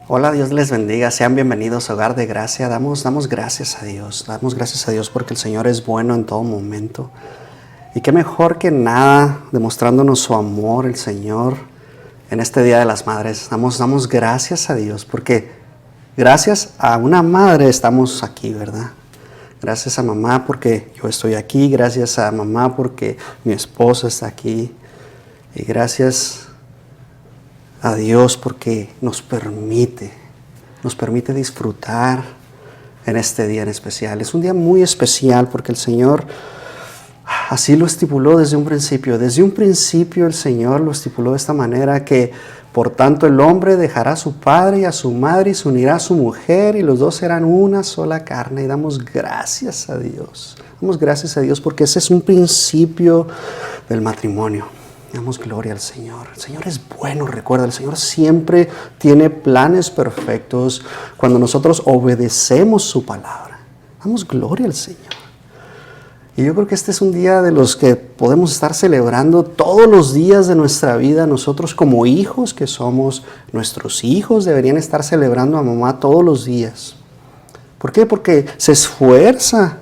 Hola, Dios les bendiga, sean bienvenidos a Hogar de Gracia. Damos gracias a Dios porque el Señor es bueno en todo momento. Y qué mejor que nada, demostrándonos su amor, el Señor, en este Día de las Madres. Damos gracias a Dios porque gracias a una madre estamos aquí, ¿verdad? Gracias a mamá porque yo estoy aquí, gracias a mamá porque mi esposa está aquí. Y gracias a Dios porque nos permite disfrutar en este día en especial. Es un día muy especial porque el Señor así lo estipuló desde un principio. Desde un principio el Señor lo estipuló de esta manera que por tanto el hombre dejará a su padre y a su madre y se unirá a su mujer y los dos serán una sola carne. Y damos gracias a Dios. Damos gracias a Dios porque ese es un principio del matrimonio. Damos gloria al Señor. El Señor es bueno, recuerda, el Señor siempre tiene planes perfectos cuando nosotros obedecemos su palabra. Damos gloria al Señor. Y yo creo que este es un día de los que podemos estar celebrando todos los días de nuestra vida. Nosotros como hijos que somos, nuestros hijos deberían estar celebrando a mamá todos los días. ¿Por qué? Porque se esfuerza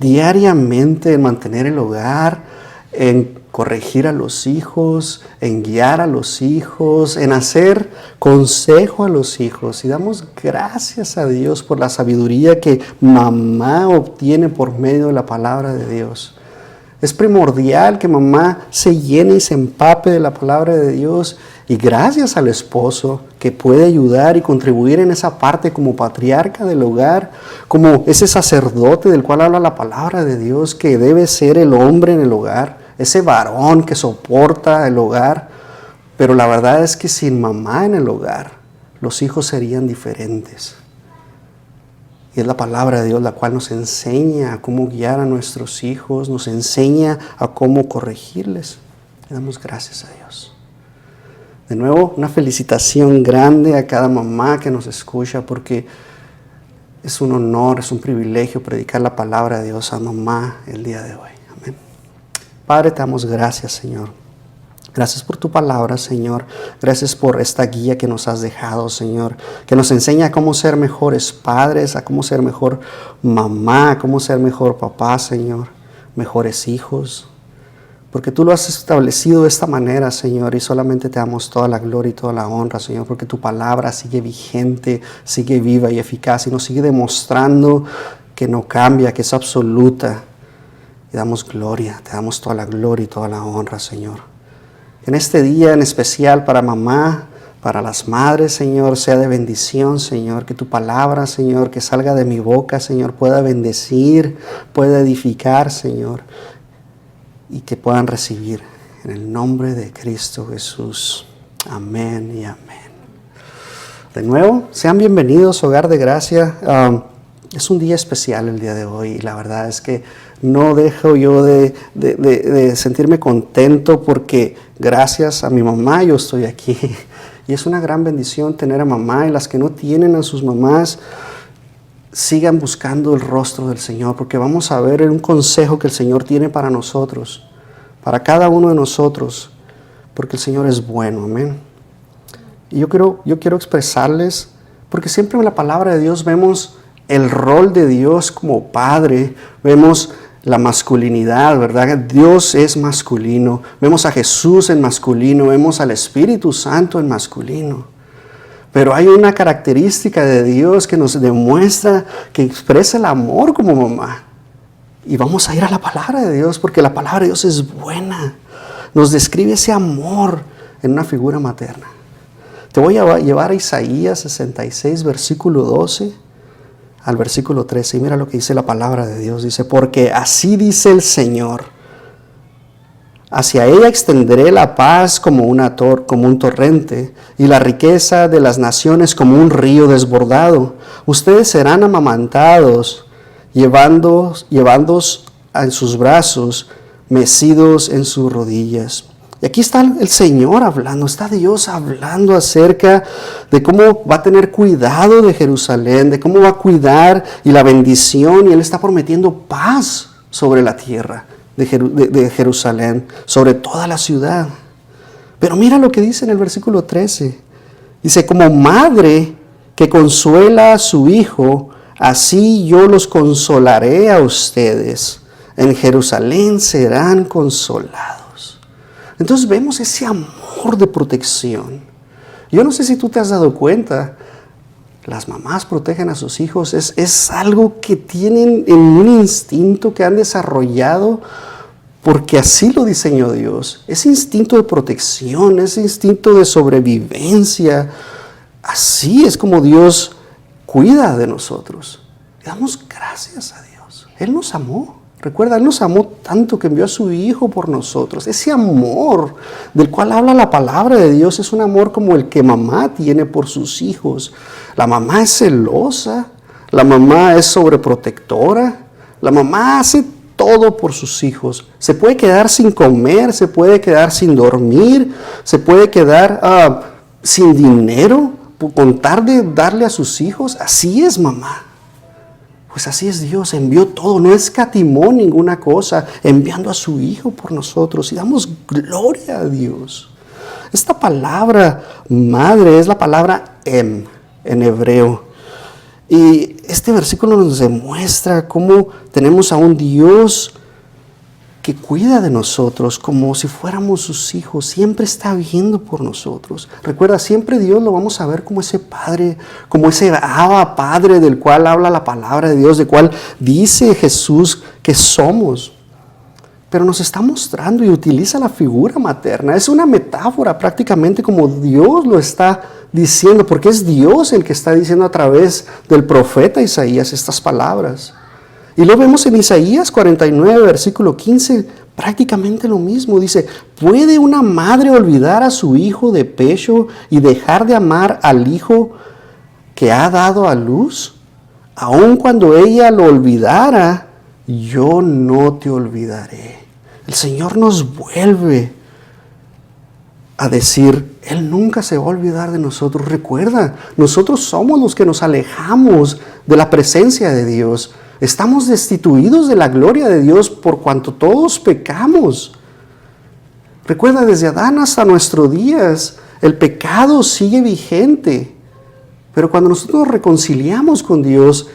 diariamente en mantener el hogar, en corregir a los hijos, en guiar a los hijos, en hacer consejo a los hijos. Y damos gracias a Dios por la sabiduría que mamá obtiene por medio de la palabra de Dios. Es primordial que mamá se llene y se empape de la palabra de Dios. Y gracias al esposo que puede ayudar y contribuir en esa parte como patriarca del hogar, como ese sacerdote del cual habla la palabra de Dios, que debe ser el hombre en el hogar. Ese varón que soporta el hogar, pero la verdad es que sin mamá en el hogar, los hijos serían diferentes. Y es la palabra de Dios la cual nos enseña a cómo guiar a nuestros hijos, nos enseña a cómo corregirles. Le damos gracias a Dios. De nuevo, una felicitación grande a cada mamá que nos escucha, porque es un honor, es un privilegio predicar la palabra de Dios a mamá el día de hoy. Padre, te damos gracias, Señor. Gracias por tu palabra, Señor. Gracias por esta guía que nos has dejado, Señor, que nos enseña a cómo ser mejores padres, a cómo ser mejor mamá, a cómo ser mejor papá, Señor, mejores hijos. Porque tú lo has establecido de esta manera, Señor, y solamente te damos toda la gloria y toda la honra, Señor, porque tu palabra sigue vigente, sigue viva y eficaz y nos sigue demostrando que no cambia, que es absoluta. Te damos gloria, te damos toda la gloria y toda la honra, Señor. En este día en especial para mamá, para las madres, Señor, sea de bendición, Señor. Que tu palabra, Señor, que salga de mi boca, Señor, pueda bendecir, pueda edificar, Señor. Y que puedan recibir en el nombre de Cristo Jesús. Amén y amén. De nuevo, sean bienvenidos, Hogar de Gracia. Es un día especial el día de hoy y la verdad es que no dejo yo de sentirme contento porque gracias a mi mamá yo estoy aquí. Y es una gran bendición tener a mamá, y las que no tienen a sus mamás, sigan buscando el rostro del Señor, porque vamos a ver un consejo que el Señor tiene para nosotros, para cada uno de nosotros, porque el Señor es bueno, amén. Y yo quiero expresarles, porque siempre en la palabra de Dios vemos el rol de Dios como Padre, vemos la masculinidad, ¿verdad? Dios es masculino. Vemos a Jesús en masculino, vemos al Espíritu Santo en masculino. Pero hay una característica de Dios que nos demuestra, que expresa el amor como mamá. Y vamos a ir a la palabra de Dios, porque la palabra de Dios es buena. Nos describe ese amor en una figura materna. Te voy a llevar a Isaías 66, versículo 12. Al versículo 13, y mira lo que dice la palabra de Dios. Dice, porque así dice el Señor, hacia ella extenderé la paz como un torrente, y la riqueza de las naciones como un río desbordado. Ustedes serán amamantados, llevándoos en sus brazos, mecidos en sus rodillas. Y aquí está el Señor hablando, está Dios hablando acerca de cómo va a tener cuidado de Jerusalén, de cómo va a cuidar y la bendición, y Él está prometiendo paz sobre la tierra de Jerusalén, sobre toda la ciudad. Pero mira lo que dice en el versículo 13. Dice, como madre que consuela a su hijo, así yo los consolaré a ustedes. En Jerusalén serán consolados. Entonces vemos ese amor de protección. Yo no sé si tú te has dado cuenta, las mamás protegen a sus hijos, es algo que tienen en un instinto que han desarrollado porque así lo diseñó Dios. Ese instinto de protección, ese instinto de sobrevivencia, así es como Dios cuida de nosotros. Le damos gracias a Dios. Él nos amó. Recuerda, Él nos amó tanto que envió a su Hijo por nosotros. Ese amor del cual habla la palabra de Dios es un amor como el que mamá tiene por sus hijos. La mamá es celosa, la mamá es sobreprotectora, la mamá hace todo por sus hijos. Se puede quedar sin comer, se puede quedar sin dormir, se puede quedar sin dinero con tal de darle a sus hijos. Así es mamá. Pues así es Dios, envió todo, no escatimó ninguna cosa, enviando a su Hijo por nosotros. Y damos gloria a Dios. Esta palabra madre es la palabra en hebreo. Y este versículo nos demuestra cómo tenemos a un Dios que cuida de nosotros como si fuéramos sus hijos, siempre está viendo por nosotros. Recuerda, siempre Dios lo vamos a ver como ese Padre, como ese Abba Padre del cual habla la palabra de Dios, del cual dice Jesús que somos. Pero nos está mostrando y utiliza la figura materna. Es una metáfora prácticamente como Dios lo está diciendo, porque es Dios el que está diciendo a través del profeta Isaías estas palabras. Y lo vemos en Isaías 49, versículo 15, prácticamente lo mismo. Dice, ¿puede una madre olvidar a su hijo de pecho y dejar de amar al hijo que ha dado a luz? Aun cuando ella lo olvidara, yo no te olvidaré. El Señor nos vuelve a decir, Él nunca se va a olvidar de nosotros. Recuerda, nosotros somos los que nos alejamos de la presencia de Dios. Estamos destituidos de la gloria de Dios por cuanto todos pecamos. Recuerda, desde Adán hasta nuestros días, el pecado sigue vigente. Pero cuando nosotros nos reconciliamos con Dios,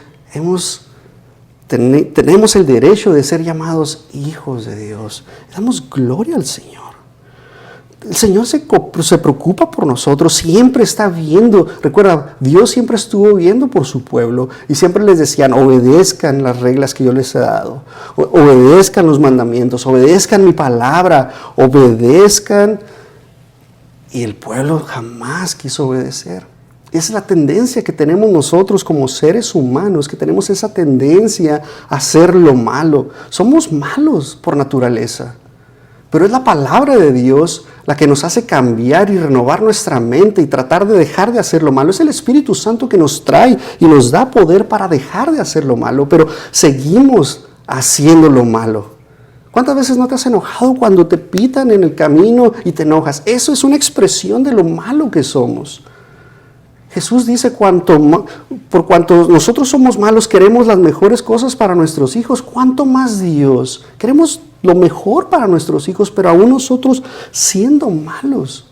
tenemos el derecho de ser llamados hijos de Dios. Damos gloria al Señor. El Señor se preocupa por nosotros, siempre está viendo. Recuerda, Dios siempre estuvo viendo por su pueblo y siempre les decían, obedezcan las reglas que yo les he dado, obedezcan los mandamientos, obedezcan mi palabra, obedezcan. Y el pueblo jamás quiso obedecer. Esa es la tendencia que tenemos nosotros como seres humanos, que tenemos esa tendencia a hacer lo malo. Somos malos por naturaleza. Pero es la palabra de Dios la que nos hace cambiar y renovar nuestra mente y tratar de dejar de hacer lo malo. Es el Espíritu Santo que nos trae y nos da poder para dejar de hacer lo malo, pero seguimos haciendo lo malo. ¿Cuántas veces no te has enojado cuando te pitan en el camino y te enojas? Eso es una expresión de lo malo que somos. Jesús dice, por cuanto nosotros somos malos, queremos las mejores cosas para nuestros hijos. ¿Cuánto más Dios? Queremos lo mejor para nuestros hijos, pero aún nosotros siendo malos.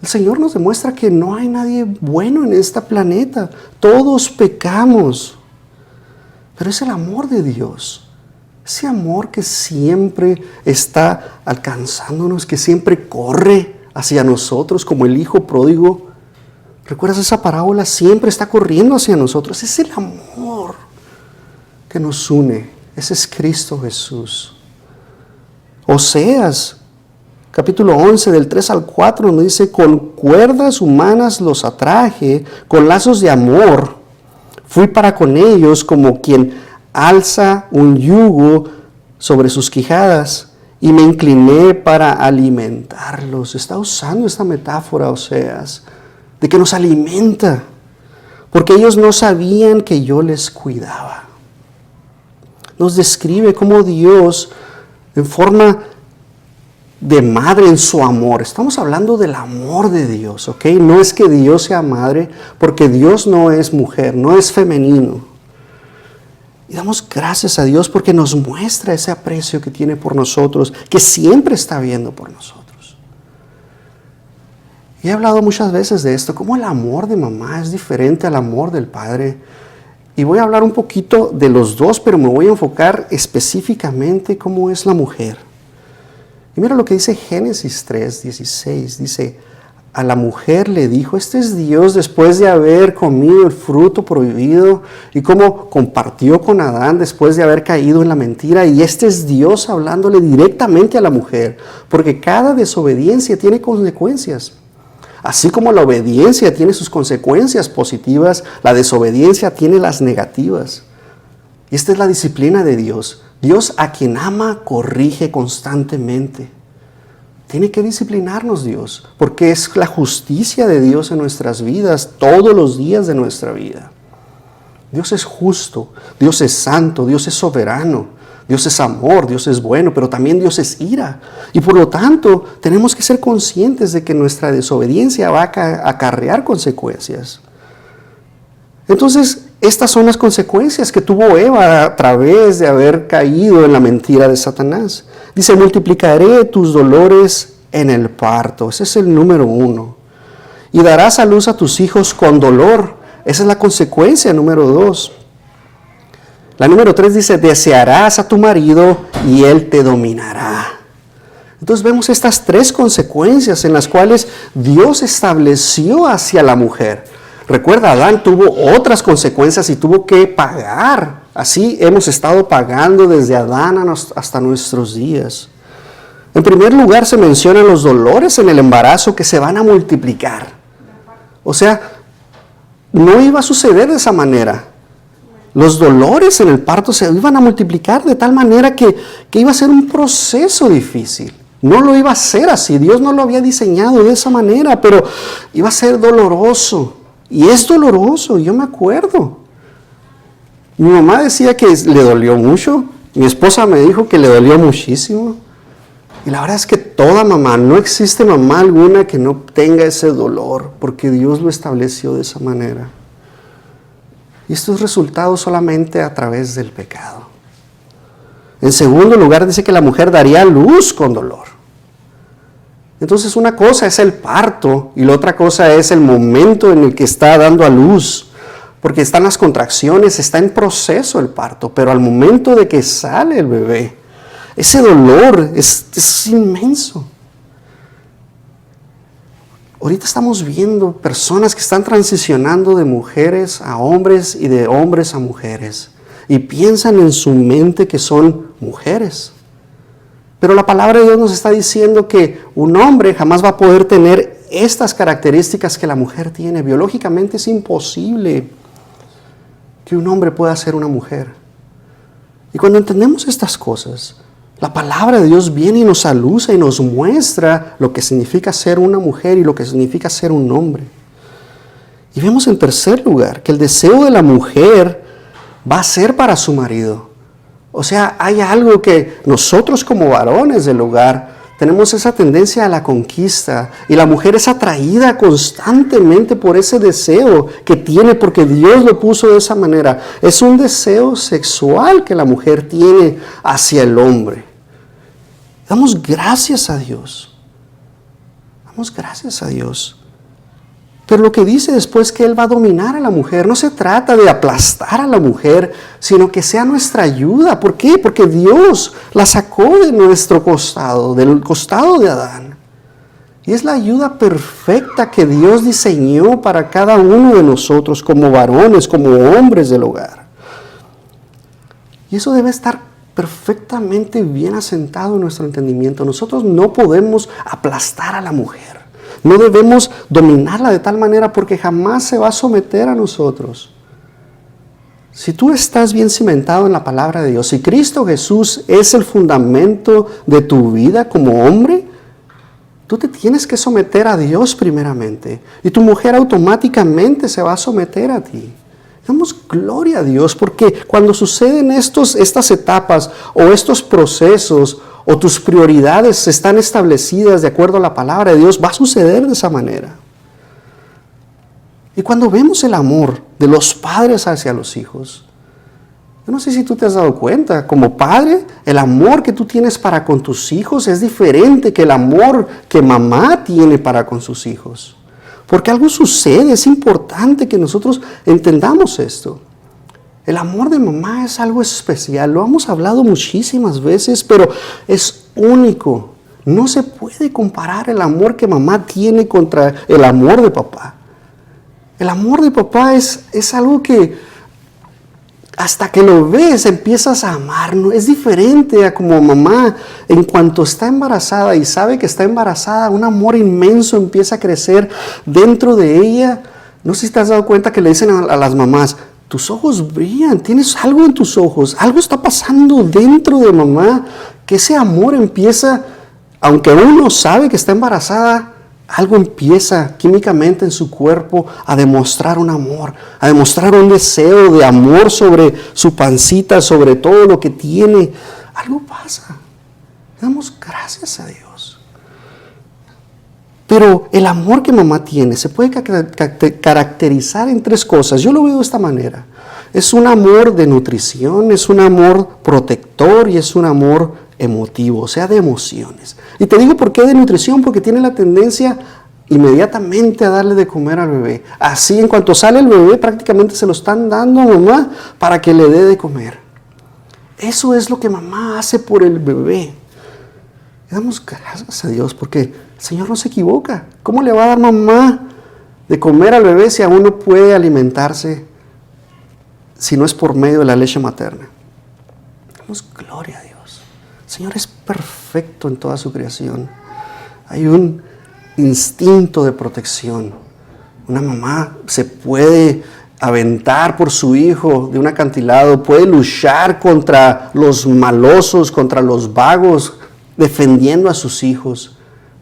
El Señor nos demuestra que no hay nadie bueno en este planeta. Todos pecamos. Pero es el amor de Dios. Ese amor que siempre está alcanzándonos, que siempre corre hacia nosotros como el hijo pródigo. ¿Recuerdas esa parábola? Siempre está corriendo hacia nosotros. Es el amor que nos une. Ese es Cristo Jesús. Oseas, capítulo 11, del 3 al 4, nos dice, con cuerdas humanas los atraje, con lazos de amor. Fui para con ellos como quien alza un yugo sobre sus quijadas y me incliné para alimentarlos. Está usando esta metáfora, Oseas, de que nos alimenta, porque ellos no sabían que yo les cuidaba. Nos describe cómo Dios, en forma de madre en su amor, estamos hablando del amor de Dios, ¿ok? No es que Dios sea madre, porque Dios no es mujer, no es femenino. Y damos gracias a Dios porque nos muestra ese aprecio que tiene por nosotros, que siempre está viendo por nosotros. Y he hablado muchas veces de esto, cómo el amor de mamá es diferente al amor del padre. Y voy a hablar un poquito de los dos, pero me voy a enfocar específicamente cómo es la mujer. Y mira lo que dice Génesis 3:16. Dice, a la mujer le dijo, este es Dios después de haber comido el fruto prohibido y cómo compartió con Adán después de haber caído en la mentira. Y este es Dios hablándole directamente a la mujer, porque cada desobediencia tiene consecuencias. Así como la obediencia tiene sus consecuencias positivas, la desobediencia tiene las negativas. Y esta es la disciplina de Dios. Dios, a quien ama, corrige constantemente. Tiene que disciplinarnos Dios, porque es la justicia de Dios en nuestras vidas, todos los días de nuestra vida. Dios es justo, Dios es santo, Dios es soberano, Dios es amor, Dios es bueno, pero también Dios es ira. Y por lo tanto, tenemos que ser conscientes de que nuestra desobediencia va a acarrear consecuencias. Entonces, estas son las consecuencias que tuvo Eva a través de haber caído en la mentira de Satanás. Dice, multiplicaré tus dolores en el parto. Ese es el número 1. Y darás a luz a tus hijos con dolor. Esa es la consecuencia número 2. La número 3 dice, desearás a tu marido y él te dominará. Entonces vemos estas 3 consecuencias en las cuales Dios estableció hacia la mujer. Recuerda, Adán tuvo otras consecuencias y tuvo que pagar. Así hemos estado pagando desde Adán hasta nuestros días. En primer lugar se mencionan los dolores en el embarazo que se van a multiplicar. O sea, no iba a suceder de esa manera. Los dolores en el parto se iban a multiplicar de tal manera que iba a ser un proceso difícil. No lo iba a hacer así, Dios no lo había diseñado de esa manera, pero iba a ser doloroso. Y es doloroso, yo me acuerdo. Mi mamá decía que le dolió mucho, mi esposa me dijo que le dolió muchísimo. Y la verdad es que toda mamá, no existe mamá alguna que no tenga ese dolor, porque Dios lo estableció de esa manera. Y esto es resultado solamente a través del pecado. En segundo lugar, dice que la mujer daría luz con dolor. Entonces una cosa es el parto y la otra cosa es el momento en el que está dando a luz. Porque están las contracciones, está en proceso el parto, pero al momento de que sale el bebé, ese dolor es inmenso. Ahorita estamos viendo personas que están transicionando de mujeres a hombres y de hombres a mujeres. Y piensan en su mente que son mujeres. Pero la palabra de Dios nos está diciendo que un hombre jamás va a poder tener estas características que la mujer tiene. Biológicamente es imposible que un hombre pueda ser una mujer. Y cuando entendemos estas cosas, la palabra de Dios viene y nos alusa y nos muestra lo que significa ser una mujer y lo que significa ser un hombre. Y vemos en tercer lugar que el deseo de la mujer va a ser para su marido. O sea, hay algo que nosotros como varones del hogar tenemos esa tendencia a la conquista y la mujer es atraída constantemente por ese deseo que tiene porque Dios lo puso de esa manera. Es un deseo sexual que la mujer tiene hacia el hombre. Damos gracias a Dios. Damos gracias a Dios. Pero lo que dice después que Él va a dominar a la mujer, no se trata de aplastar a la mujer, sino que sea nuestra ayuda. ¿Por qué? Porque Dios la sacó de nuestro costado, del costado de Adán. Y es la ayuda perfecta que Dios diseñó para cada uno de nosotros como varones, como hombres del hogar. Y eso debe estar perfectamente bien asentado en nuestro entendimiento. Nosotros no podemos aplastar a la mujer. No debemos dominarla de tal manera porque jamás se va a someter a nosotros. Si tú estás bien cimentado en la palabra de Dios, si Cristo Jesús es el fundamento de tu vida como hombre, tú te tienes que someter a Dios primeramente. Y tu mujer automáticamente se va a someter a ti. Damos gloria a Dios porque cuando suceden estas etapas o estos procesos o tus prioridades están establecidas de acuerdo a la palabra de Dios, va a suceder de esa manera. Y cuando vemos el amor de los padres hacia los hijos, Yo no sé si tú te has dado cuenta, como padre, el amor que tú tienes para con tus hijos es diferente que el amor que mamá tiene para con sus hijos. Porque algo sucede, es importante que nosotros entendamos esto. El amor de mamá es algo especial, lo hemos hablado muchísimas veces, pero es único. No se puede comparar el amor que mamá tiene contra el amor de papá. El amor de papá es algo que hasta que lo ves empiezas a amar. ¿No? Es diferente a como mamá, en cuanto está embarazada y sabe que está embarazada, un amor inmenso empieza a crecer dentro de ella. No sé si te has dado cuenta que le dicen a las mamás, tus ojos brillan, tienes algo en tus ojos, algo está pasando dentro de mamá, que ese amor empieza, aunque uno sabe que está embarazada, algo empieza químicamente en su cuerpo a demostrar un amor, a demostrar un deseo de amor sobre su pancita, sobre todo lo que tiene. Algo pasa. Damos gracias a Dios. Pero el amor que mamá tiene se puede caracterizar en 3 cosas. Yo lo veo de esta manera. Es un amor de nutrición, es un amor protector y es un amor emotivo, o sea, de emociones. Y te digo por qué de nutrición, porque tiene la tendencia inmediatamente a darle de comer al bebé. Así, en cuanto sale el bebé, prácticamente se lo están dando a mamá para que le dé de comer. Eso es lo que mamá hace por el bebé. Y damos gracias a Dios porque el Señor no se equivoca. ¿Cómo le va a dar mamá de comer al bebé si aún no puede alimentarse si no es por medio de la leche materna? Damos gloria a Dios. El Señor es perfecto en toda su creación. Hay un instinto de protección. Una mamá se puede aventar por su hijo de un acantilado, puede luchar contra los malosos, contra los vagos, defendiendo a sus hijos.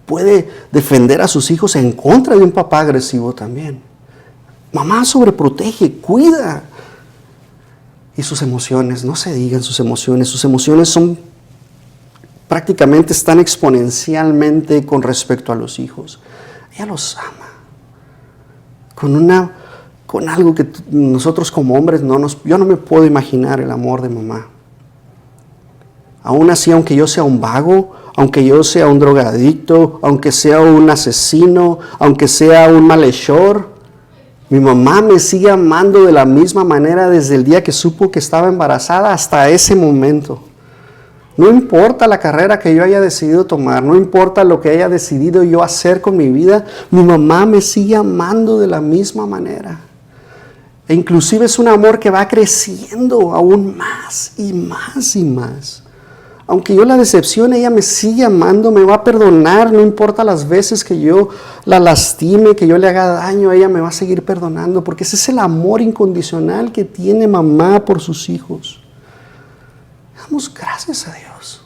Puede defender a sus hijos en contra de un papá agresivo también. Mamá sobreprotege, cuida. Y sus emociones, no se digan sus emociones son prácticamente están exponencialmente con respecto a los hijos. Ella los ama. Con algo que nosotros como hombres yo no me puedo imaginar el amor de mamá. Aún así, aunque yo sea un vago, aunque yo sea un drogadicto, aunque sea un asesino, aunque sea un malhechor, mi mamá me sigue amando de la misma manera desde el día que supo que estaba embarazada hasta ese momento. No importa la carrera que yo haya decidido tomar, no importa lo que haya decidido yo hacer con mi vida, mi mamá me sigue amando de la misma manera. E inclusive es un amor que va creciendo aún más y más y más. Aunque yo la decepcione, ella me sigue amando, me va a perdonar, no importa las veces que yo la lastime, que yo le haga daño, ella me va a seguir perdonando, porque ese es el amor incondicional que tiene mamá por sus hijos. Damos gracias a Dios.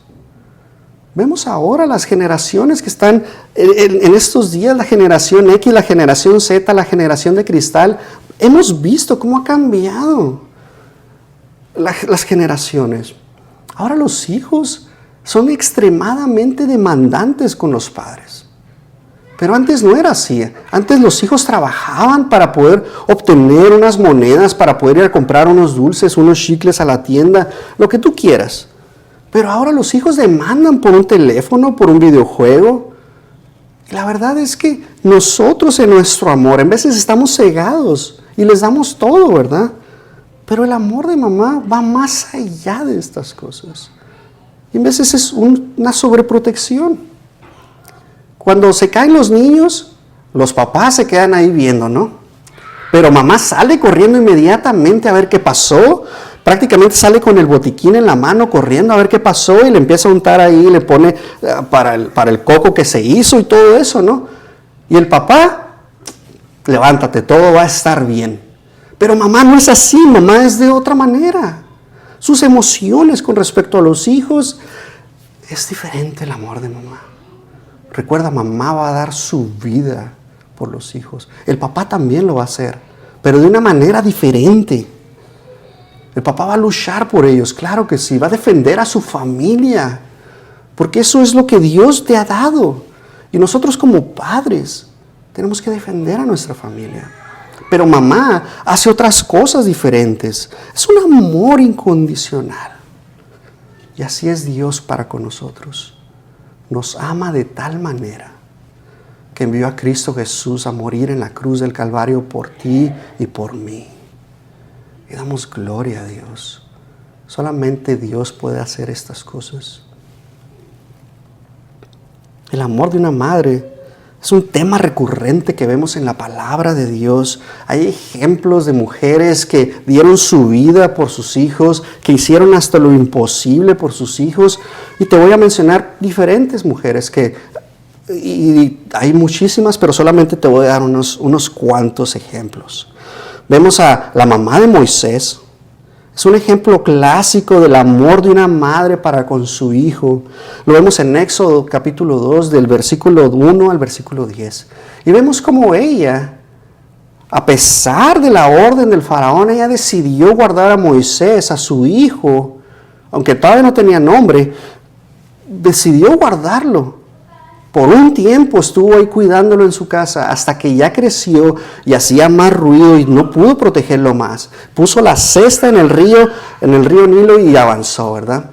Vemos ahora las generaciones que están en estos días, la generación X, la generación Z, la generación de cristal. Hemos visto cómo ha cambiado las generaciones. Ahora los hijos son extremadamente demandantes con los padres. Pero antes no era así. Antes los hijos trabajaban para poder obtener unas monedas, para poder ir a comprar unos dulces, unos chicles a la tienda, lo que tú quieras. Pero ahora los hijos demandan por un teléfono, por un videojuego. Y la verdad es que nosotros en nuestro amor, en veces estamos cegados y les damos todo, ¿verdad? Pero el amor de mamá va más allá de estas cosas. Y en veces es una sobreprotección. Cuando se caen los niños, los papás se quedan ahí viendo, ¿no? Pero mamá sale corriendo inmediatamente a ver qué pasó. Prácticamente sale con el botiquín en la mano corriendo a ver qué pasó y le empieza a untar ahí, le pone para el coco que se hizo y todo eso, ¿no? Y el papá, levántate, todo va a estar bien. Pero mamá no es así, mamá es de otra manera. Sus emociones con respecto a los hijos es diferente el amor de mamá. Recuerda, mamá va a dar su vida por los hijos. El papá también lo va a hacer, pero de una manera diferente. El papá va a luchar por ellos, claro que sí, va a defender a su familia, porque eso es lo que Dios te ha dado. Y nosotros como padres tenemos que defender a nuestra familia. Pero mamá hace otras cosas diferentes. Es un amor incondicional. Y así es Dios para con nosotros. Nos ama de tal manera que envió a Cristo Jesús a morir en la cruz del Calvario por ti y por mí. Y damos gloria a Dios. Solamente Dios puede hacer estas cosas. El amor de una madre es un tema recurrente que vemos en la palabra de Dios. Hay ejemplos de mujeres que dieron su vida por sus hijos, que hicieron hasta lo imposible por sus hijos. Y te voy a mencionar diferentes mujeres y hay muchísimas, pero solamente te voy a dar unos cuantos ejemplos. Vemos a la mamá de Moisés. Es un ejemplo clásico del amor de una madre para con su hijo. Lo vemos en Éxodo capítulo 2, del versículo 1 al versículo 10. Y vemos cómo ella, a pesar de la orden del faraón, ella decidió guardar a Moisés, a su hijo, aunque todavía no tenía nombre, decidió guardarlo. Por un tiempo estuvo ahí cuidándolo en su casa hasta que ya creció y hacía más ruido y no pudo protegerlo más. Puso la cesta en el río Nilo y avanzó, ¿verdad?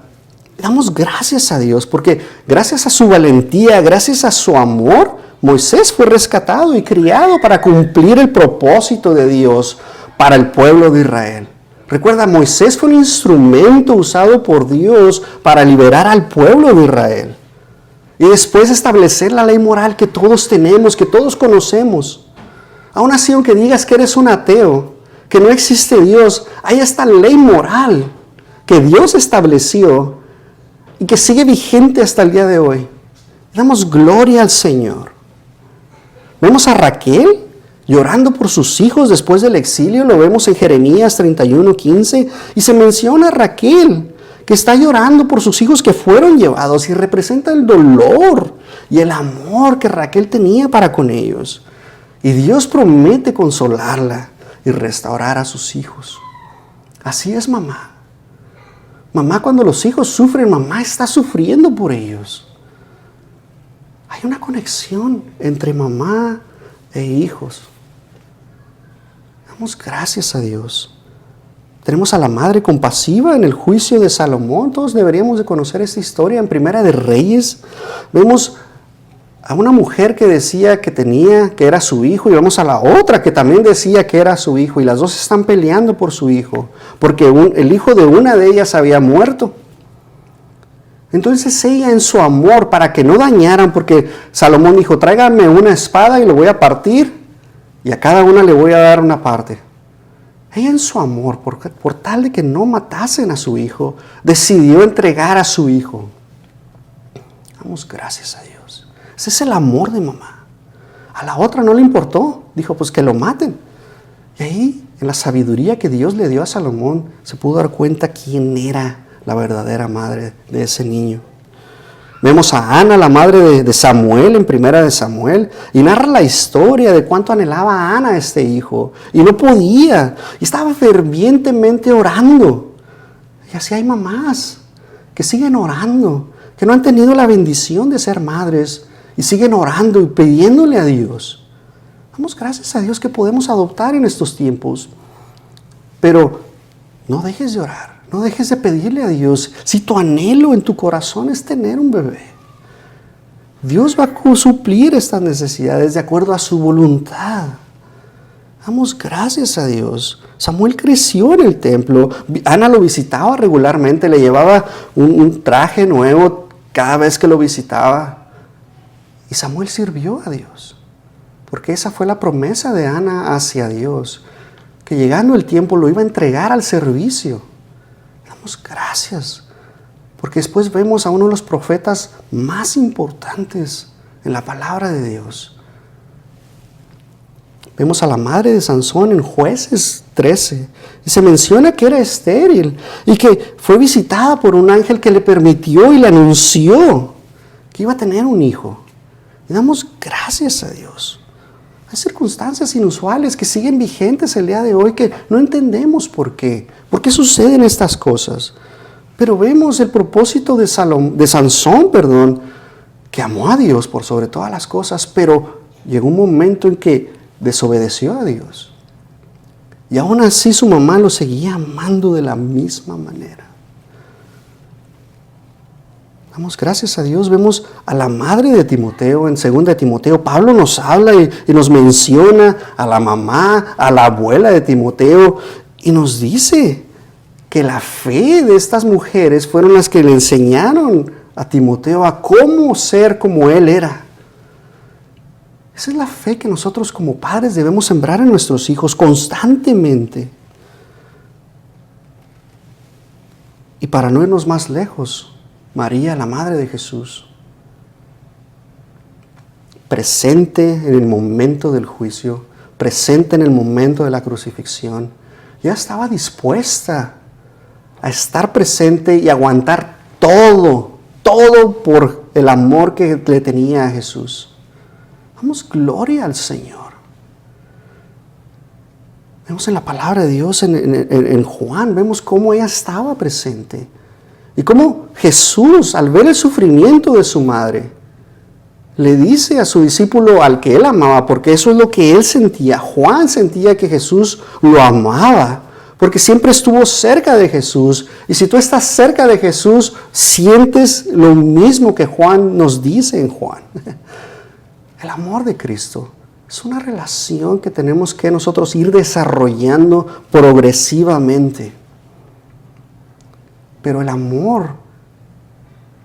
Damos gracias a Dios porque gracias a su valentía, gracias a su amor, Moisés fue rescatado y criado para cumplir el propósito de Dios para el pueblo de Israel. Recuerda, Moisés fue un instrumento usado por Dios para liberar al pueblo de Israel. Y después establecer la ley moral que todos tenemos, que todos conocemos. Aún así, aunque digas que eres un ateo, que no existe Dios, hay esta ley moral que Dios estableció y que sigue vigente hasta el día de hoy. Damos gloria al Señor. Vemos a Raquel llorando por sus hijos después del exilio. Lo vemos en Jeremías 31:15. Y se menciona a Raquel, que está llorando por sus hijos que fueron llevados y representa el dolor y el amor que Raquel tenía para con ellos. Y Dios promete consolarla y restaurar a sus hijos. Así es mamá. Mamá, cuando los hijos sufren, mamá está sufriendo por ellos. Hay una conexión entre mamá e hijos. Damos gracias a Dios. Tenemos a la madre compasiva en el juicio de Salomón. Todos deberíamos de conocer esta historia en Primera de Reyes. Vemos a una mujer que decía que era su hijo, y vemos a la otra que también decía que era su hijo, y las dos están peleando por su hijo, porque el hijo de una de ellas había muerto. Entonces ella, en su amor, para que no dañaran, porque Salomón dijo, tráigame una espada y lo voy a partir, y a cada una le voy a dar una parte. Ella, en su amor, por tal de que no matasen a su hijo, decidió entregar a su hijo. Damos gracias a Dios. Ese es el amor de mamá. A la otra no le importó. Dijo, pues que lo maten. Y ahí, en la sabiduría que Dios le dio a Salomón, se pudo dar cuenta quién era la verdadera madre de ese niño. Vemos a Ana, la madre de Samuel, en Primera de Samuel, y narra la historia de cuánto anhelaba Ana a este hijo, y no podía, y estaba fervientemente orando. Y así hay mamás que siguen orando, que no han tenido la bendición de ser madres, y siguen orando y pidiéndole a Dios. Damos gracias a Dios que podemos adoptar en estos tiempos, pero no dejes de orar. No dejes de pedirle a Dios. Si tu anhelo en tu corazón es tener un bebé, Dios va a suplir estas necesidades de acuerdo a su voluntad. Damos gracias a Dios. Samuel creció en el templo. Ana lo visitaba regularmente, le llevaba un traje nuevo cada vez que lo visitaba. Y Samuel sirvió a Dios, porque esa fue la promesa de Ana hacia Dios, que llegando el tiempo lo iba a entregar al servicio. Damos gracias, porque después vemos a uno de los profetas más importantes en la palabra de Dios. Vemos a la madre de Sansón en Jueces 13, y se menciona que era estéril y que fue visitada por un ángel que le permitió y le anunció que iba a tener un hijo. Y damos gracias a Dios. Hay circunstancias inusuales que siguen vigentes el día de hoy que no entendemos por qué. ¿Por qué suceden estas cosas? Pero vemos el propósito de Sansón, que amó a Dios por sobre todas las cosas, pero llegó un momento en que desobedeció a Dios. Y aún así su mamá lo seguía amando de la misma manera. Damos gracias a Dios. Vemos a la madre de Timoteo en 2 de Timoteo. Pablo nos habla y nos menciona a la mamá, a la abuela de Timoteo, y nos dice que la fe de estas mujeres fueron las que le enseñaron a Timoteo a cómo ser como él era. Esa es la fe que nosotros como padres debemos sembrar en nuestros hijos constantemente. Y para no irnos más lejos, María, la madre de Jesús, presente en el momento del juicio, presente en el momento de la crucifixión, ya estaba dispuesta a estar presente y aguantar todo por el amor que le tenía a Jesús. Damos gloria al Señor. Vemos en la palabra de Dios, en Juan, vemos cómo ella estaba presente. Y cómo Jesús, al ver el sufrimiento de su madre, le dice a su discípulo al que él amaba, porque eso es lo que él sentía. Juan sentía que Jesús lo amaba, porque siempre estuvo cerca de Jesús. Y si tú estás cerca de Jesús, sientes lo mismo que Juan nos dice en Juan. El amor de Cristo es una relación que tenemos que nosotros ir desarrollando progresivamente. Pero el amor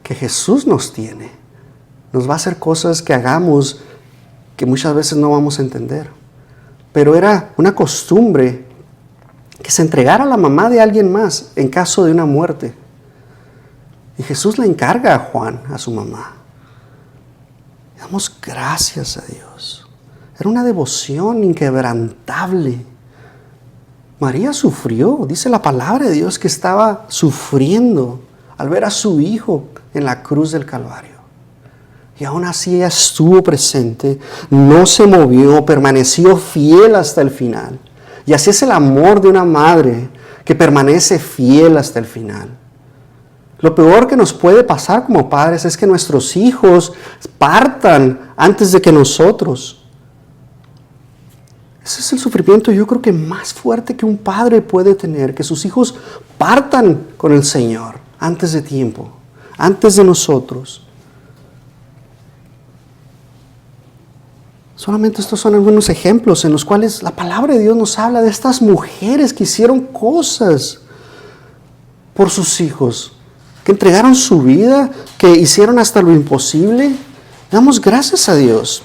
que Jesús nos tiene nos va a hacer cosas que hagamos que muchas veces no vamos a entender. Pero era una costumbre que se entregara a la mamá de alguien más en caso de una muerte. Y Jesús le encarga a Juan, a su mamá. Damos gracias a Dios. Era una devoción inquebrantable. María sufrió, dice la palabra de Dios que estaba sufriendo al ver a su hijo en la cruz del Calvario. Y aún así ella estuvo presente, no se movió, permaneció fiel hasta el final. Y así es el amor de una madre que permanece fiel hasta el final. Lo peor que nos puede pasar como padres es que nuestros hijos partan antes de que nosotros. Ese es el sufrimiento, yo creo que más fuerte que un padre puede tener, que sus hijos partan con el Señor antes de tiempo, antes de nosotros. Solamente estos son algunos ejemplos en los cuales la palabra de Dios nos habla de estas mujeres que hicieron cosas por sus hijos, que entregaron su vida, que hicieron hasta lo imposible. Damos gracias a Dios.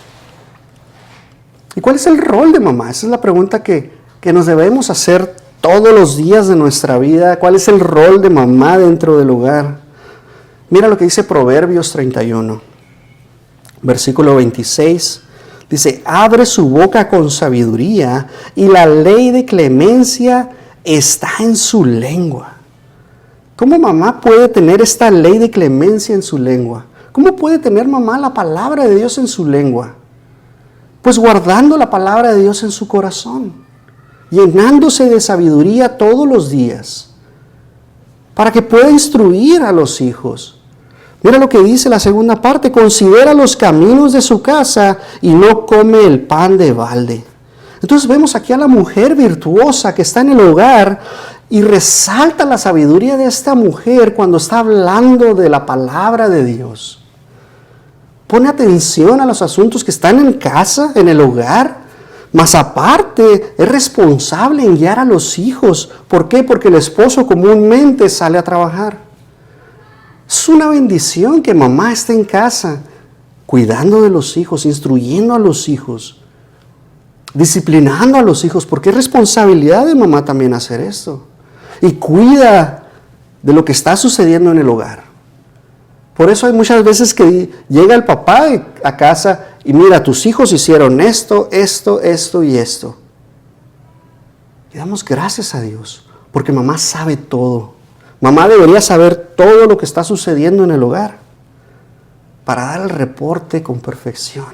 ¿Y cuál es el rol de mamá? Esa es la pregunta que nos debemos hacer todos los días de nuestra vida. ¿Cuál es el rol de mamá dentro del hogar? Mira lo que dice Proverbios 31, versículo 26. Dice, abre su boca con sabiduría y la ley de clemencia está en su lengua. ¿Cómo mamá puede tener esta ley de clemencia en su lengua? ¿Cómo puede tener mamá la palabra de Dios en su lengua? Pues guardando la palabra de Dios en su corazón, llenándose de sabiduría todos los días, para que pueda instruir a los hijos. Mira lo que dice la segunda parte, considera los caminos de su casa y no come el pan de balde. Entonces vemos aquí a la mujer virtuosa que está en el hogar y resalta la sabiduría de esta mujer cuando está hablando de la palabra de Dios. Pone atención a los asuntos que están en casa, en el hogar, más aparte es responsable en guiar a los hijos. ¿Por qué? Porque el esposo comúnmente sale a trabajar. Es una bendición que mamá esté en casa, cuidando de los hijos, instruyendo a los hijos, disciplinando a los hijos, porque es responsabilidad de mamá también hacer esto. Y cuida de lo que está sucediendo en el hogar. Por eso hay muchas veces que llega el papá a casa y mira, tus hijos hicieron esto, esto, esto y esto. Y damos gracias a Dios, porque mamá sabe todo. Mamá debería saber todo lo que está sucediendo en el hogar para dar el reporte con perfección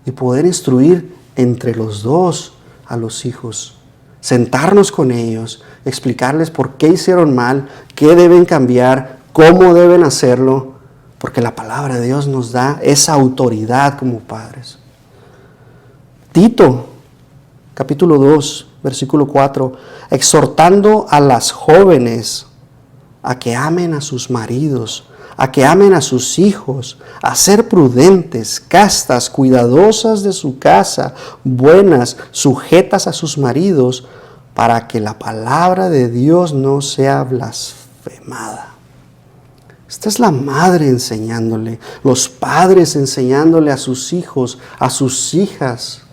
y poder instruir entre los dos a los hijos. Sentarnos con ellos, explicarles por qué hicieron mal, qué deben cambiar, cómo deben hacerlo, porque la palabra de Dios nos da esa autoridad como padres. Tito, capítulo 2, versículo 4, exhortando a las jóvenes a que amen a sus maridos, a que amen a sus hijos, a ser prudentes, castas, cuidadosas de su casa, buenas, sujetas a sus maridos, para que la palabra de Dios no sea blasfemada. Esta es la madre enseñándole, los padres enseñándole a sus hijos, a sus hijas,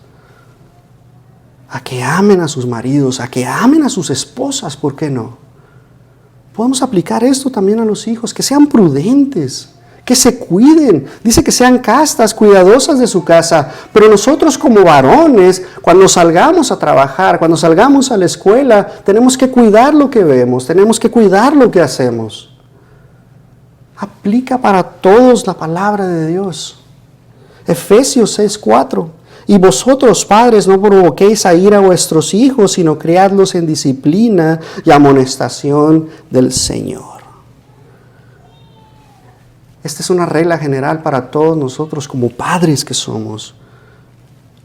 a que amen a sus maridos, a que amen a sus esposas, ¿por qué no? Podemos aplicar esto también a los hijos, que sean prudentes, que se cuiden. Dice que sean castas, cuidadosas de su casa, pero nosotros como varones, cuando salgamos a trabajar, cuando salgamos a la escuela, tenemos que cuidar lo que vemos, tenemos que cuidar lo que hacemos. Aplica para todos la palabra de Dios. Efesios 6:4. Y vosotros, padres, no provoquéis a ira a vuestros hijos, sino criadlos en disciplina y amonestación del Señor. Esta es una regla general para todos nosotros como padres que somos.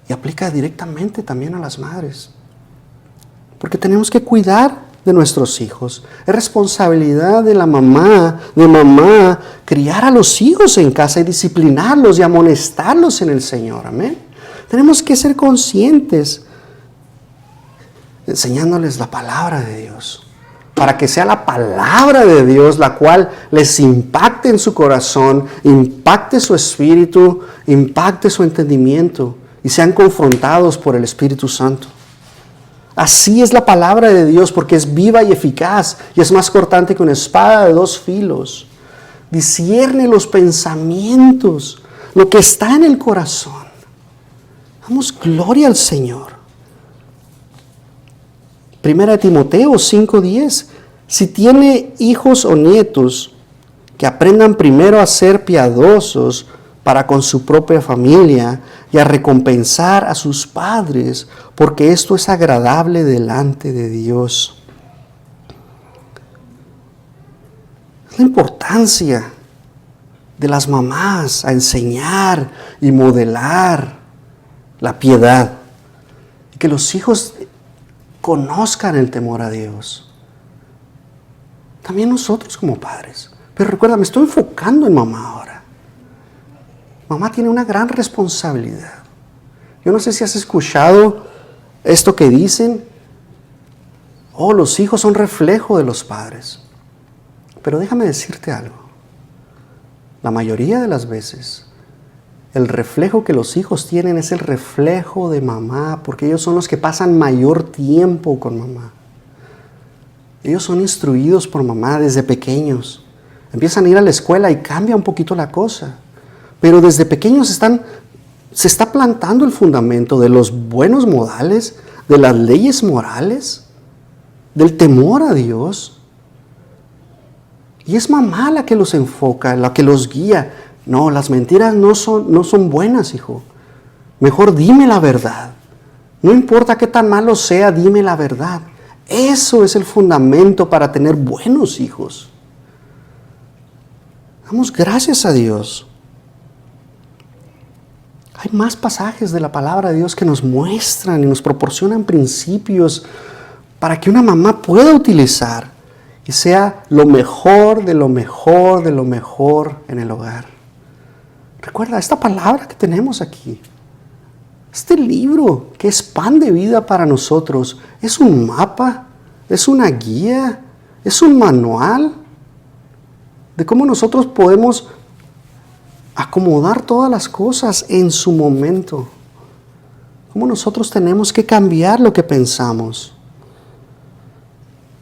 Y aplica directamente también a las madres. Porque tenemos que cuidar de nuestros hijos. Es responsabilidad de la mamá, criar a los hijos en casa y disciplinarlos y amonestarlos en el Señor. Amén. Tenemos que ser conscientes, enseñándoles la palabra de Dios, para que sea la palabra de Dios la cual les impacte en su corazón, impacte su espíritu, impacte su entendimiento y sean confrontados por el Espíritu Santo. Así es la palabra de Dios, porque es viva y eficaz y es más cortante que una espada de 2 filos. Discierne los pensamientos, lo que está en el corazón. Damos gloria al Señor. 1 Timoteo 5:10. Si tiene hijos o nietos, que aprendan primero a ser piadosos para con su propia familia y a recompensar a sus padres, porque esto es agradable delante de Dios. Es la importancia de las mamás a enseñar y modelar la piedad, y que los hijos conozcan el temor a Dios. También nosotros como padres. Pero recuerda, me estoy enfocando en mamá ahora. Mamá tiene una gran responsabilidad. Yo no sé si has escuchado esto que dicen, los hijos son reflejo de los padres. Pero déjame decirte algo. La mayoría de las veces, el reflejo que los hijos tienen es el reflejo de mamá, porque ellos son los que pasan mayor tiempo con mamá. Ellos son instruidos por mamá desde pequeños. Empiezan a ir a la escuela y cambia un poquito la cosa. Pero desde pequeños se está plantando el fundamento de los buenos modales, de las leyes morales, del temor a Dios. Y es mamá la que los enfoca, la que los guía. No, las mentiras no son buenas, hijo. Mejor dime la verdad. No importa qué tan malo sea, dime la verdad. Eso es el fundamento para tener buenos hijos. Damos gracias a Dios. Hay más pasajes de la palabra de Dios que nos muestran y nos proporcionan principios para que una mamá pueda utilizar y sea lo mejor de lo mejor de lo mejor en el hogar. Recuerda, esta palabra que tenemos aquí, este libro que es pan de vida para nosotros, es un mapa, es una guía, es un manual de cómo nosotros podemos acomodar todas las cosas en su momento. Cómo nosotros tenemos que cambiar lo que pensamos.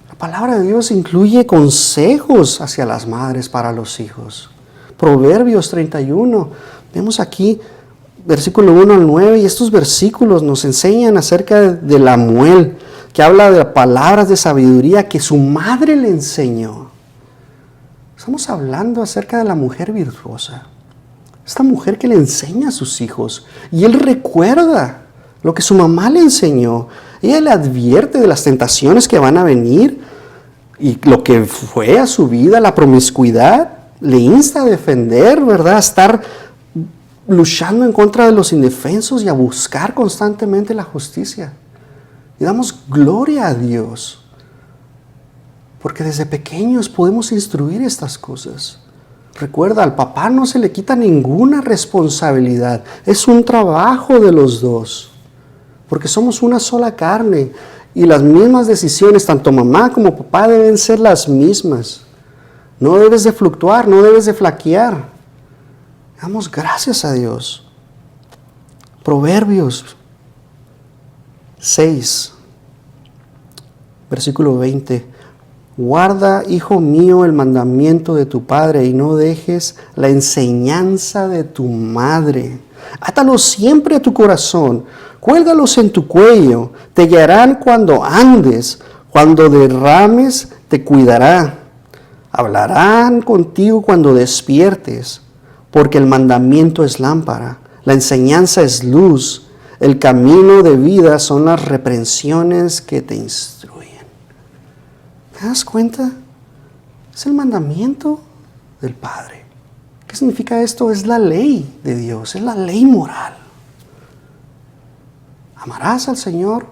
La palabra de Dios incluye consejos hacia las madres para los hijos. Proverbios 31, vemos aquí versículo 1 al 9, y estos versículos nos enseñan acerca de la mujer, que habla de palabras de sabiduría que su madre le enseñó. Estamos hablando acerca de la mujer virtuosa, esta mujer que le enseña a sus hijos, y él recuerda lo que su mamá le enseñó. Ella le advierte de las tentaciones que van a venir y lo que fue a su vida, la promiscuidad. Le insta a defender, ¿verdad? A estar luchando en contra de los indefensos y a buscar constantemente la justicia. Y damos gloria a Dios. Porque desde pequeños podemos instruir estas cosas. Recuerda, al papá no se le quita ninguna responsabilidad. Es un trabajo de los dos. Porque somos una sola carne. Y las mismas decisiones, tanto mamá como papá, deben ser las mismas. No debes de fluctuar, no debes de flaquear. Damos gracias a Dios. Proverbios 6, versículo 20. Guarda, hijo mío, el mandamiento de tu padre y no dejes la enseñanza de tu madre. Átalos siempre a tu corazón, cuélgalos en tu cuello, te guiarán cuando andes, cuando derrames te cuidará. Hablarán contigo cuando despiertes, porque el mandamiento es lámpara, la enseñanza es luz, el camino de vida son las reprensiones que te instruyen. ¿Te das cuenta? Es el mandamiento del Padre. ¿Qué significa esto? Es la ley de Dios, es la ley moral. Amarás al Señor,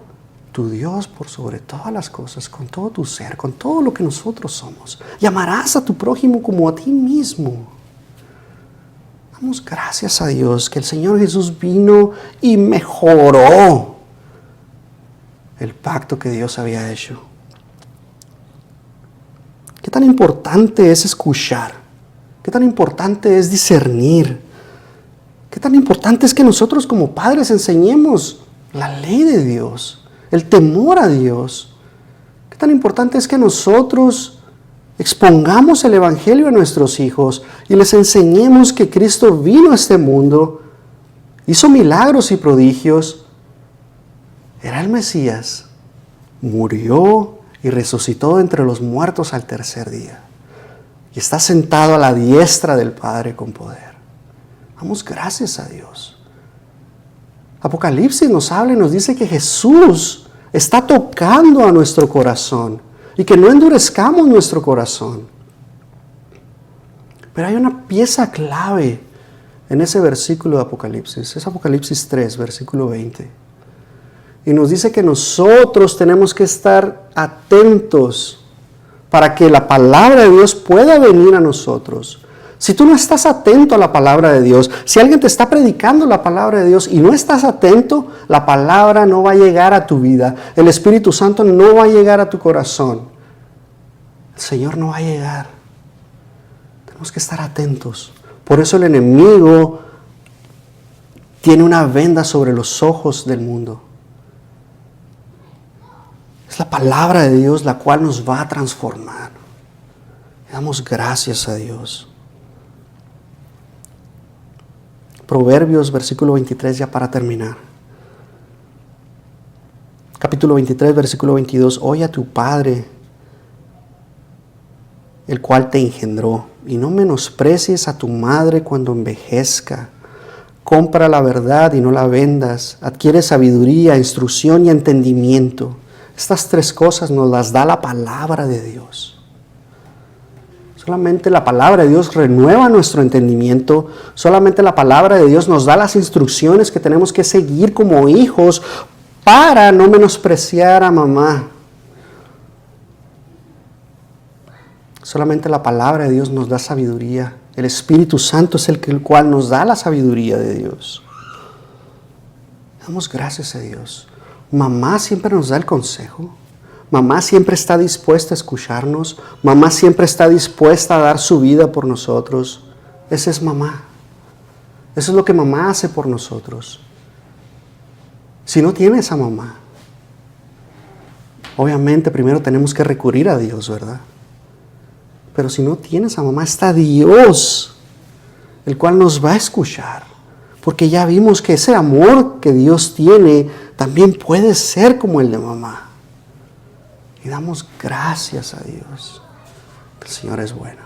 tu Dios, por sobre todas las cosas, con todo tu ser, con todo lo que nosotros somos. Y amarás a tu prójimo como a ti mismo. Damos gracias a Dios que el Señor Jesús vino y mejoró el pacto que Dios había hecho. ¿Qué tan importante es escuchar? ¿Qué tan importante es discernir? ¿Qué tan importante es que nosotros como padres enseñemos la ley de Dios, el temor a Dios? ¿Qué tan importante es que nosotros expongamos el Evangelio a nuestros hijos y les enseñemos que Cristo vino a este mundo, hizo milagros y prodigios, era el Mesías, murió y resucitó entre los muertos al tercer día y está sentado a la diestra del Padre con poder? Damos gracias a Dios. Apocalipsis nos habla y nos dice que Jesús está tocando a nuestro corazón y que no endurezcamos nuestro corazón. Pero hay una pieza clave en ese versículo de Apocalipsis. Es Apocalipsis 3, versículo 20. Y nos dice que nosotros tenemos que estar atentos para que la palabra de Dios pueda venir a nosotros. Si tú no estás atento a la palabra de Dios, si alguien te está predicando la palabra de Dios y no estás atento, la palabra no va a llegar a tu vida. El Espíritu Santo no va a llegar a tu corazón. El Señor no va a llegar. Tenemos que estar atentos. Por eso el enemigo tiene una venda sobre los ojos del mundo. Es la palabra de Dios la cual nos va a transformar. Le damos gracias a Dios. Proverbios, versículo 23, ya para terminar. Capítulo 23, versículo 22. Oye a tu padre, el cual te engendró, y no menosprecies a tu madre cuando envejezca. Compra la verdad y no la vendas. Adquiere sabiduría, instrucción y entendimiento. Estas tres cosas nos las da la palabra de Dios. Solamente la palabra de Dios renueva nuestro entendimiento. Solamente la palabra de Dios nos da las instrucciones que tenemos que seguir como hijos para no menospreciar a mamá. Solamente la palabra de Dios nos da sabiduría. El Espíritu Santo es el cual nos da la sabiduría de Dios. Damos gracias a Dios. Mamá siempre nos da el consejo. Mamá siempre está dispuesta a escucharnos. Mamá siempre está dispuesta a dar su vida por nosotros. Esa es mamá. Eso es lo que mamá hace por nosotros. Si no tienes a mamá, obviamente primero tenemos que recurrir a Dios, ¿verdad? Pero si no tienes a mamá, está Dios, el cual nos va a escuchar. Porque ya vimos que ese amor que Dios tiene también puede ser como el de mamá. Y damos gracias a Dios. El Señor es bueno.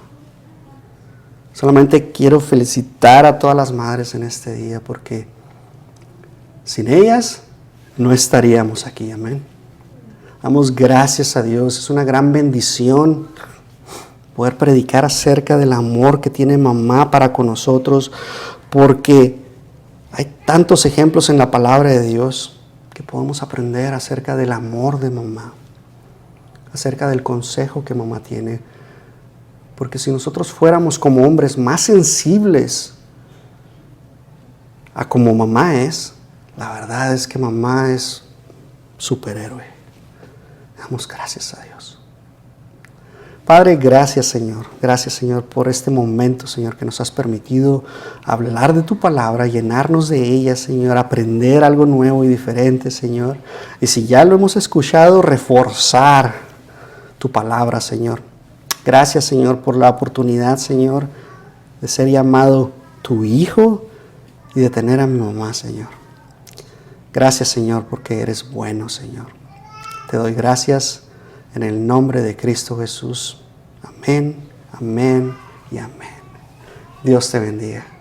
Solamente quiero felicitar a todas las madres en este día porque sin ellas no estaríamos aquí. Amén. Damos gracias a Dios. Es una gran bendición poder predicar acerca del amor que tiene mamá para con nosotros, porque hay tantos ejemplos en la palabra de Dios que podamos aprender acerca del amor de mamá, acerca del consejo que mamá tiene. Porque si nosotros fuéramos como hombres más sensibles a como mamá es, la verdad es que mamá es superhéroe. Damos gracias a Dios. Padre, gracias Señor, por este momento, Señor, que nos has permitido hablar de tu palabra, llenarnos de ella, Señor, aprender algo nuevo y diferente, Señor. Y si ya lo hemos escuchado, reforzar tu palabra, Señor. Gracias, Señor, por la oportunidad, Señor, de ser llamado tu hijo y de tener a mi mamá, Señor. Gracias, Señor, porque eres bueno, Señor. Te doy gracias en el nombre de Cristo Jesús. Amén, amén y amén. Dios te bendiga.